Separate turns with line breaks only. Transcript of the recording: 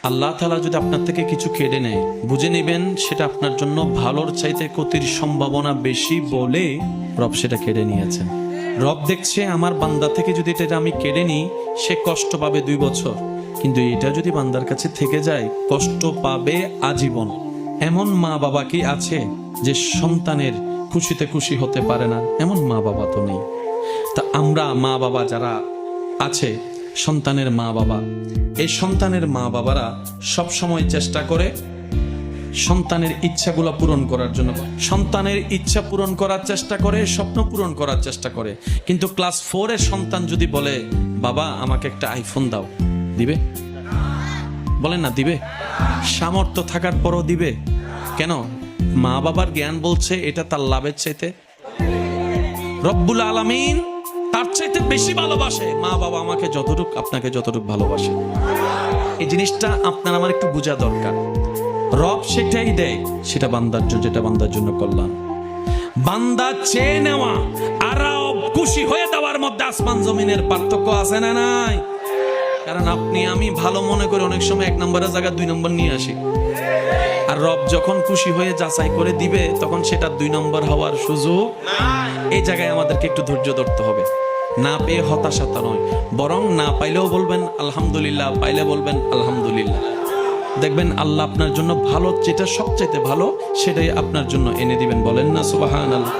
আল্লাহ তাআলা যদি আপনার থেকে কিছু কেড়ে নেয়, বুঝে নেবেন সেটা আপনার জন্য ভালোর চাইতে ক্ষতির সম্ভাবনা বেশি বলে রব সেটা কেড়ে নিয়েছেন। রব দেখছে আমার বান্দা থেকে যদি এটা আমি কেড়ে নিই, সে কষ্ট পাবে 2 বছর, কিন্তু এটা যদি বান্দার কাছে থেকে যায় কষ্ট পাবে আজীবন। এমন মা বাবা কি আছে যে সন্তানের খুশিতে খুশি হতে পারে না? এমন মা বাবা তো নেই। তা আমরা মা বাবা যারা আছে, সন্তানের মা বাবা, এই সন্তানের মা বাবারা সব সময় চেষ্টা করে সন্তানের ইচ্ছাগুলো পূরণ করার জন্য। সন্তানের ইচ্ছা পূরণ করার চেষ্টা করে, স্বপ্ন পূরণ করার চেষ্টা করে। কিন্তু ক্লাস 4 এর সন্তান যদি বলে বাবা আমাকে একটা আইফোন দাও, দিবে? বলেন না দিবে? সামর্থ্য থাকার পরও দিবে? কেন? মা বাবার জ্ঞান বলছে এটা তার লাভের চাইতে রব্বুল আলামিন তার চাইতে বেশি ভালোবাসে। মা বাবা আমাকে যতটুকু আপনাকে যতটুকু ভালোবাসে, এই জিনিসটা আপনার আমার একটু বোঝা দরকার। রব সেটাই দেয়, সেটা বান্দার জন্য, যেটা বান্দার জন্য কল্যাণ। বান্দা চেয়ে নেওয়া আর রব খুশি হয়ে দেওয়ার মধ্যে আসমান জমিনের পার্থক্য আছে না নাই? কারণ আপনি আমি ভালো মনে করে অনেক সময় 1 নম্বরের জায়গায় 2 নম্বর নিয়ে আসি, আর রব যখন খুশি হয়ে যাচাই করে দিবে তখন সেটা 2 নম্বর হওয়ার সুযোগ নাই। এই জায়গায় আমাদেরকে একটু ধৈর্য ধরতে হবে। না পেয়ে হতাশাতা নয়, বরং না পাইলেও বলবেন আলহামদুলিল্লাহ, পাইলে বলবেন আলহামদুলিল্লাহ। দেখবেন আল্লাহ আপনার জন্য ভালো, যেটা সবচাইতে ভালো সেটাই আপনার জন্য এনে দিবেন। বলেন না সুবহানাল্লাহ।